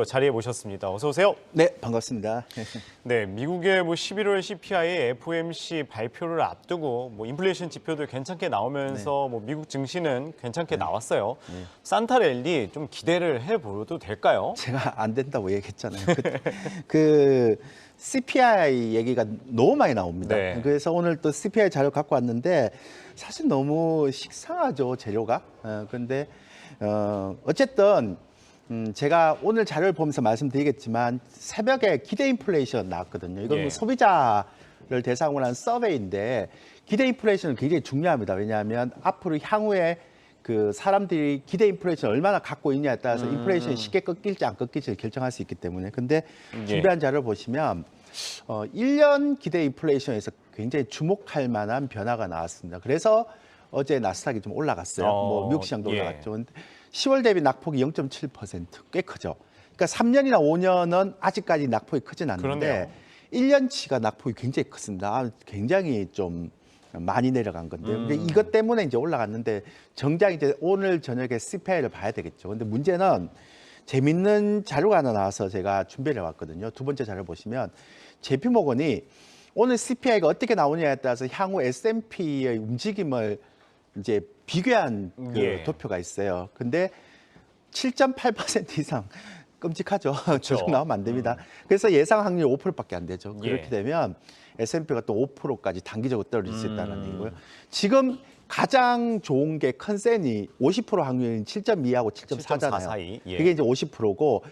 자리에 모셨습니다. 어서 오세요. 네, 반갑습니다. 네, 미국의 11월 CPI, FOMC 발표를 앞두고 인플레이션 지표도 괜찮게 나오면서 미국 증시는 괜찮게 나왔어요. 산타랠리 좀 기대를 해보도 될까요? 제가 안 된다고 얘기했잖아요. 그 CPI 얘기가 너무 많이 나옵니다. 네. 그래서 오늘 또 CPI 자료 갖고 왔는데 사실 너무 식상하죠, 재료가. 그런데 어쨌든 제가 오늘 자료를 보면서 말씀드리겠지만 새벽에 기대 인플레이션 나왔거든요. 이건 예. 소비자를 대상으로 한 서베이인데 기대 인플레이션은 굉장히 중요합니다. 왜냐하면 앞으로 향후에 그 사람들이 기대 인플레이션 얼마나 갖고 있냐에 따라서 인플레이션이 쉽게 꺾일지 안 꺾일지를 결정할 수 있기 때문에. 근데 준비한 자료를 보시면 1년 기대 인플레이션에서 굉장히 주목할 만한 변화가 나왔습니다. 그래서 어제 나스닥이 좀 올라갔어요. 미국 시장도 올라갔죠. 근데 10월 대비 낙폭이 0.7%, 꽤 크죠. 그러니까 3년이나 5년은 아직까지 낙폭이 크진 않는데 1년치가 낙폭이 굉장히 컸습니다. 굉장히 좀 많이 내려간 건데요. 근데 이것 때문에 이제 올라갔는데 정작 이제 오늘 저녁에 CPI를 봐야 되겠죠. 근데 문제는 재밌는 자료가 하나 나와서 제가 준비를 해왔거든요. 두 번째 자료 보시면 JP모건이 오늘 CPI가 어떻게 나오냐에 따라서 향후 S&P의 움직임을 이제 비교한 그 도표가 있어요. 근데 7.8% 이상 끔찍하죠. 저 정도 나오면 안 됩니다. 그래서 예상 확률 5%밖에 안 되죠. 그렇게 되면 S&P가 또 5%까지 단기적으로 떨어질 수 있다는 얘기고요. 지금 가장 좋은 게 컨센이 50% 확률인 7.2하고 7.4잖아요. 사이. 그게 이제 50%고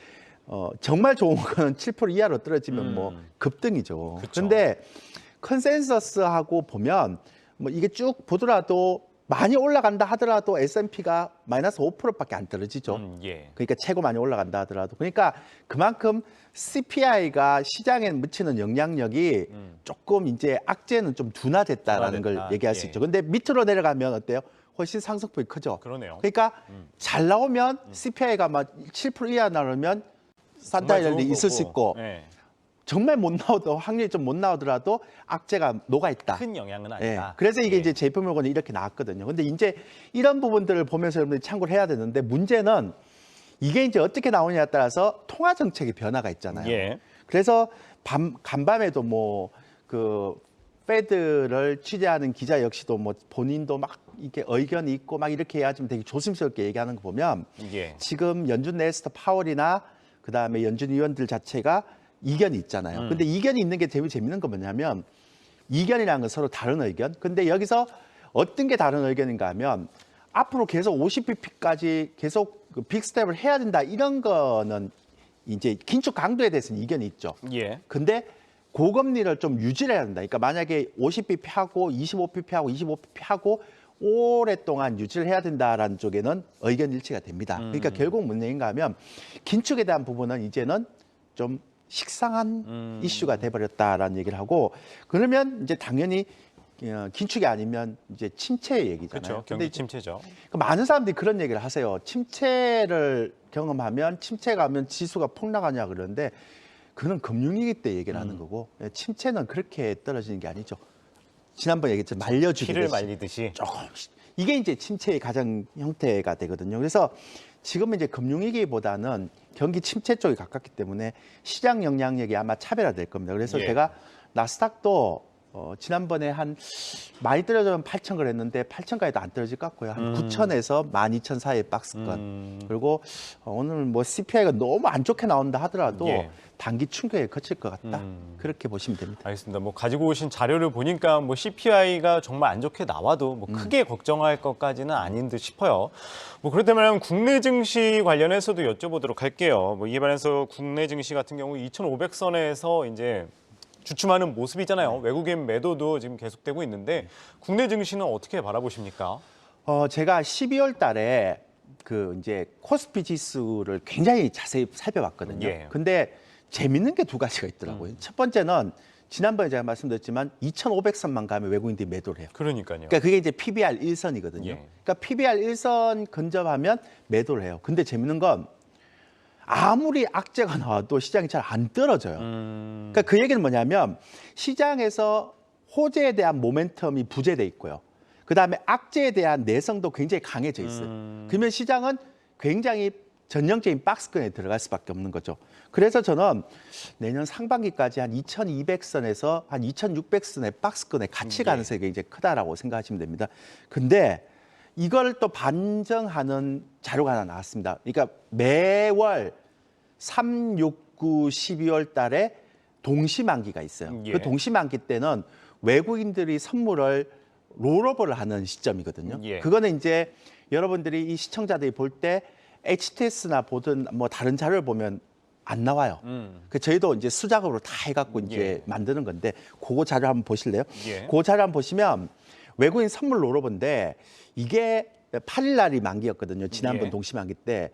정말 좋은 건 7% 이하로 떨어지면 급등이죠. 그런데 컨센서스하고 보면 이게 쭉 보더라도 많이 올라간다 하더라도 S&P가 마이너스 5%밖에 안 떨어지죠. 그러니까 최고 많이 올라간다 하더라도. 그러니까 그만큼 CPI가 시장에 미치는 영향력이 조금 이제 악재는 좀 둔화됐다라는 걸 얘기할 수 있죠. 근데 밑으로 내려가면 어때요? 훨씬 상승폭이 크죠. 그러네요. 그러니까 잘 나오면 CPI가 막 7% 이하 나오면 산타랠리 있을 수 있고 정말 못 나오도 확률이 좀 못 나오더라도 악재가 녹아 있다. 큰 영향은 아니다. 그래서 이게 이제 JP모건이 이렇게 나왔거든요. 근데 이제 이런 부분들을 보면서 여러분들이 참고를 해야 되는데 문제는 이게 이제 어떻게 나오냐에 따라서 통화 정책의 변화가 있잖아요. 그래서 간밤에도 그 페드를 취재하는 기자 역시도 본인도 막 이렇게 의견이 있고 막 이렇게 해야 좀 되게 조심스럽게 얘기하는 거 보면 지금 연준 네스터 파월이나 그다음에 연준 위원들 자체가 이견이 있잖아요. 근데 이견이 있는 게 되게 재밌는 건 뭐냐면 이견이라는 건 서로 다른 의견. 근데 여기서 어떤 게 다른 의견인가 하면 앞으로 계속 50bp까지 계속 그 빅스텝을 해야 된다 이런 거는 이제 긴축 강도에 대해서는 이견이 있죠. 근데 고금리를 좀 유지를 해야 된다. 그러니까 만약에 50bp 하고 25bp 하고 25bp 하고 오랫동안 유지를 해야 된다라는 쪽에는 의견 일치가 됩니다. 그러니까 결국 뭔 얘기인가 하면 긴축에 대한 부분은 이제는 좀 식상한 이슈가 돼버렸다라는 얘기를 하고 그러면 이제 당연히 긴축이 아니면 이제 침체의 얘기잖아요. 그렇죠. 경기 침체죠. 많은 사람들이 그런 얘기를 하세요. 침체를 경험하면 침체가 하면 지수가 폭락하냐 그러는데 그는 금융위기 때 얘기를 하는 거고 침체는 그렇게 떨어지는 게 아니죠. 지난번에 얘기했죠. 말려주듯이. 피를 말리듯이. 조금씩. 이게 이제 침체의 가장 형태가 되거든요. 그래서 지금은 이제 금융위기보다는 경기 침체 쪽에 가깝기 때문에 시장 영향력이 아마 차별화될 겁니다. 그래서 제가 나스닥도 지난번에 한 많이 떨어지면 8,000걸 했는데 8,000까지도 안 떨어질 것 같고요. 한 9,000에서 12,000 사이의 박스권. 그리고 오늘 CPI가 너무 안 좋게 나온다 하더라도 단기 충격에 거칠 것 같다. 그렇게 보시면 됩니다. 알겠습니다. 가지고 오신 자료를 보니까 CPI가 정말 안 좋게 나와도 크게 걱정할 것까지는 아닌 듯 싶어요. 그렇다면 국내 증시 관련해서도 여쭤보도록 할게요. 이에 반해서 국내 증시 같은 경우 2,500선에서 이제 주춤하는 모습이잖아요. 외국인 매도도 지금 계속되고 있는데 국내 증시는 어떻게 바라보십니까? 제가 12월 달에 그 이제 코스피 지수를 굉장히 자세히 살펴봤거든요. 근데 재밌는 게 두 가지가 있더라고요. 첫 번째는 지난번에 제가 말씀드렸지만 2,500선만 가면 외국인들이 매도를 해요. 그러니까요. 그러니까 그게 이제 PBR 1선이거든요. 그러니까 PBR 1선 근접하면 매도를 해요. 근데 재밌는 건 아무리 악재가 나와도 시장이 잘 안 떨어져요. 그러니까 그 얘기는 뭐냐면 시장에서 호재에 대한 모멘텀이 부재돼 있고요. 그다음에 악재에 대한 내성도 굉장히 강해져 있어요. 그러면 시장은 굉장히 전형적인 박스권에 들어갈 수밖에 없는 거죠. 그래서 저는 내년 상반기까지 한 2,200선에서 한 2,600선의 박스권에 같이 가능성이 굉장히 크다라고 생각하시면 됩니다. 근데 이걸 또 반증하는 자료가 하나 나왔습니다. 그러니까 매월 3, 6, 9, 12월 달에 동시만기가 있어요. 예. 그 동시만기 때는 외국인들이 선물을 롤오버를 하는 시점이거든요. 예. 그거는 이제 여러분들이 이 시청자들이 볼 때 HTS나 보든 뭐 다른 자료를 보면 안 나와요. 그 저희도 이제 수작업으로 다 해갖고 이제 예. 만드는 건데 그거 자료 한번 보실래요? 예. 그 자료 한번 보시면 외국인 선물 롤오버인데 이게 8일 날이 만기였거든요. 지난번 예. 동시만기 때.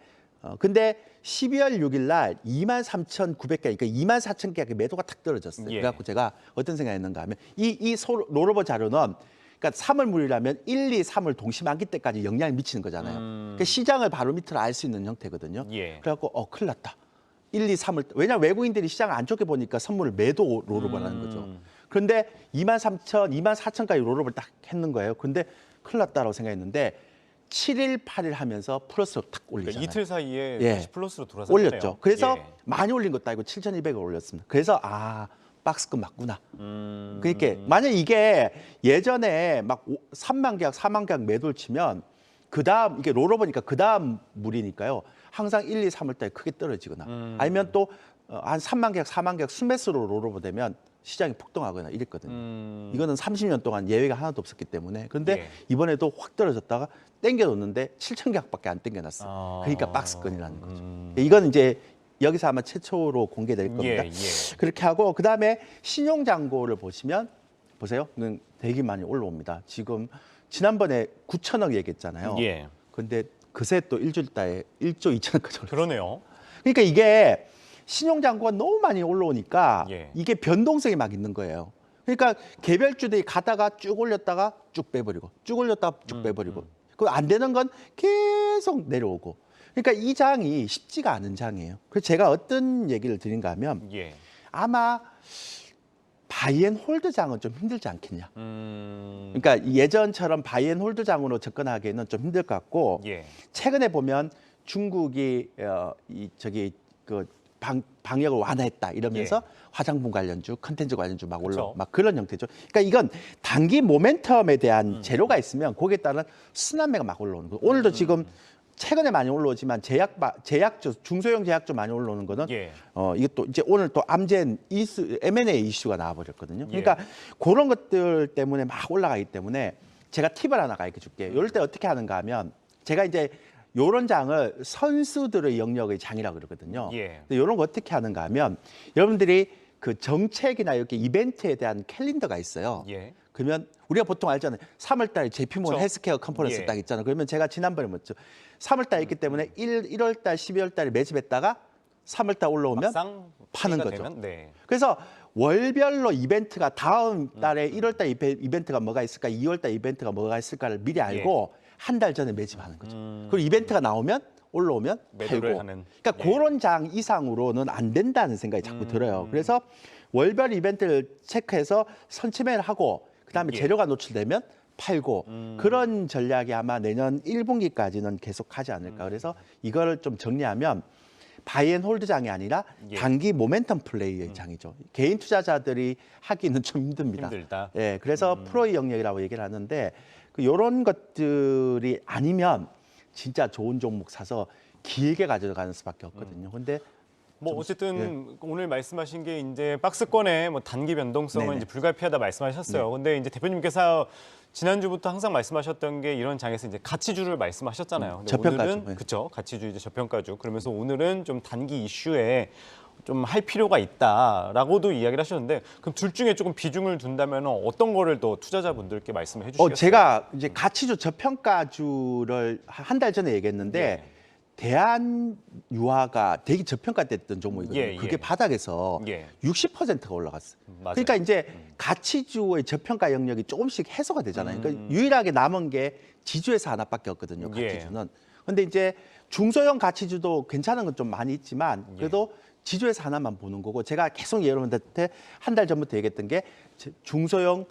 근데 12월 6일 날 23,900개, 그러니까 24,000개 매도가 탁 떨어졌어요. 예. 그래갖고 제가 어떤 생각했는가 하면 이 롤오버 자료는 그러니까 3월물이라면 1, 2, 3월 동시만기 때까지 영향을 미치는 거잖아요. 그러니까 시장을 바로 밑으로 알 수 있는 형태거든요. 예. 그래갖고 큰일 났다. 1, 2, 3월 왜냐하면 외국인들이 시장을 안 좋게 보니까 선물을 매도 롤오버라는 거죠. 그런데 23,000, 24,000까지 롤오버를 딱 했는 거예요. 근데 큰일 났다라고 생각했는데 7일, 8일 하면서 플러스로 탁 올리잖아요. 그러니까 이틀 사이에 예. 다시 플러스로 돌아섰네요. 올렸죠. 그래서 예. 많이 올린 것도 아니고 7,200을 올렸습니다. 그래서 박스권 맞구나. 그러니까 만약 이게 예전에 막 3만 계약, 4만 계약 매도를 치면 그다음 이게 롤오버니까 그다음 물이니까요. 항상 1, 2, 3월 달에 크게 떨어지거나 아니면 또 한 3만 계약, 4만 계약 순매수로 롤오버 되면 시장이 폭등하거나 이랬거든요. 이거는 30년 동안 예외가 하나도 없었기 때문에. 그런데 예. 이번에도 확 떨어졌다가 땡겨놓는데 7천 계약밖에 안 땡겨놨어요. 아. 그러니까 박스권이라는 거죠. 이건 이제 여기서 아마 최초로 공개될 겁니다. 예, 예. 그렇게 하고 그다음에 신용잔고를 보시면 보세요. 되게 많이 올라옵니다. 지금 지난번에 9천억 얘기했잖아요. 예. 근데 그새 또 일주일 달에 1조 2천억까지 올랐어요. 그러네요. 그러니까 이게 신용잔고가 너무 많이 올라오니까 예. 이게 변동성이 막 있는 거예요. 그러니까 개별주들이 가다가 쭉 올렸다가 쭉 빼버리고 쭉 올렸다가 쭉 빼버리고 그 안 되는 건 계속 내려오고 그러니까 이 장이 쉽지가 않은 장이에요. 그래서 제가 어떤 얘기를 드린가 하면 예. 아마 바이앤홀드 장은 좀 힘들지 않겠냐. 음. 그러니까 예전처럼 바이앤홀드 장으로 접근하기에는 좀 힘들 것 같고 예. 최근에 보면 중국이 방역을 완화했다 이러면서 예. 화장품 관련주, 컨텐츠 관련주 막 올라 그렇죠. 막 그런 형태죠. 그러니까 이건 단기 모멘텀에 대한 재료가 있으면 거기에 따른 순환매가 막 올라오는 거예요. 오늘도 지금 최근에 많이 올라오지만 제약주, 중소형 제약주 많이 올라오는 거는 예. 이것도 이제 오늘 또 암젠 M&A 이슈가 나와버렸거든요. 예. 그러니까 그런 것들 때문에 막 올라가기 때문에 제가 팁을 하나 가르쳐 줄게요. 이럴 때 어떻게 하는가 하면 제가 이제 요런 장을 선수들의 영역의 장이라고 그러거든요. 예. 근데 요런 거 어떻게 하는가 하면 여러분들이 그 정책이나 이렇게 이벤트에 대한 캘린더가 있어요. 예. 그러면 우리가 보통 알잖아요. 3월 달에 JP모건 그렇죠. 헬스케어 컨퍼런스 예. 딱 있잖아요. 그러면 제가 지난번에 뭐죠? 3월 달에 있기 때문에 1월 달, 12월 달에 매집했다가 3월 달 올라오면 막상 파는 때가 거죠. 되면, 네. 그래서 월별로 이벤트가 다음 달에 1월 달 이벤트가 뭐가 있을까, 2월 달 이벤트가 뭐가 있을까를 미리 알고 한 달 전에 매집하는 거죠. 그리고 이벤트가 나오면 올라오면 매도를 팔고. 하는. 그러니까 예. 그런 장 이상으로는 안 된다는 생각이 자꾸 들어요. 그래서 월별 이벤트를 체크해서 선취매를 하고 그다음에 예. 재료가 노출되면 팔고 그런 전략이 아마 내년 1분기까지는 계속하지 않을까. 그래서 이거를 좀 정리하면 바이앤홀드 장이 아니라 예. 단기 모멘텀 플레이의 장이죠. 개인 투자자들이 하기는 좀 힘듭니다. 힘들다. 예, 그래서 프로의 영역이라고 얘기를 하는데 이런 것들이 아니면 진짜 좋은 종목 사서 길게 가져가는 수밖에 없거든요. 근데 뭐 어쨌든 오늘 말씀하신 게 이제 박스권의 뭐 단기 변동성은 네네. 이제 불가피하다 말씀하셨어요. 근데 이제 대표님께서 지난주부터 항상 말씀하셨던 게 이런 장에서 이제 가치주를 말씀하셨잖아요. 근데 저평가주. 오늘은 네. 그렇죠. 가치주 이제 저평가주. 그러면서 오늘은 좀 단기 이슈에 좀 할 필요가 있다라고도 이야기를 하셨는데 그럼 둘 중에 조금 비중을 둔다면 어떤 거를 더 투자자분들께 말씀을 해주시겠어요? 제가 이제 가치주 저평가주를 한 달 전에 얘기했는데 예. 대한 유화가 되게 저평가됐던 종목이거든요. 예, 예. 그게 바닥에서 예. 60%가 올라갔어요. 맞아요. 그러니까 이제 가치주의 저평가 영역이 조금씩 해소가 되잖아요. 그러니까 유일하게 남은 게 지주에서 하나밖에 없거든요. 예. 가치주는. 근데 이제 중소형 가치주도 괜찮은 건 좀 많이 있지만 그래도 지주에서 하나만 보는 거고 제가 계속 여러분들한테 한 달 전부터 얘기했던 게 중소형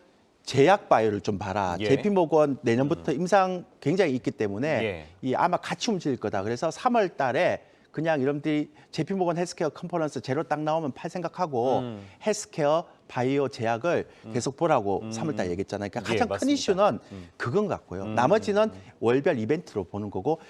제약 바이오를 좀 봐라. 예. JP모건 내년부터 임상 굉장히 있기 때문에 예. 이 아마 같이 움직일 거다. 그래서 3월 달에 그냥 여러분들이 JP모건 헬스케어 컨퍼런스 제로 딱 나오면 팔 생각하고 헬스케어 바이오 제약을 계속 보라고 3월 달에 얘기했잖아요. 그러니까 예, 가장 큰 맞습니다. 이슈는 그건 같고요. 나머지는 월별 이벤트로 보는 거고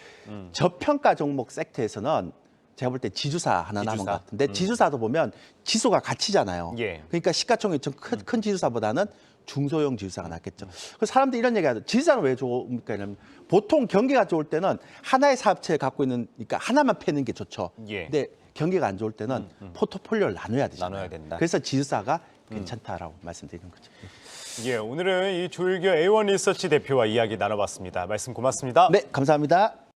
저평가 종목 섹터에서는 제가 볼 때 지주사 하나 남은 지주사. 것 같은데 지주사도 보면 지수가 가치잖아요. 예. 그러니까 시가총액이 좀 큰 지주사보다는 중소형 지주사가 낫겠죠. 그래서 사람들이 이런 얘기하죠. 지주사는 왜 좋습니까? 이러면 보통 경기가 좋을 때는 하나의 사업체를 갖고 있는, 그러니까 하나만 패는 게 좋죠. 예. 근데 경기가 안 좋을 때는 포트폴리오를 나눠야 되잖아요. 나눠야 된다. 그래서 지주사가 괜찮다라고 말씀드리는 거죠. 예, 오늘은 이 조일교 A1 리서치 대표와 이야기 나눠봤습니다. 말씀 고맙습니다. 네, 감사합니다.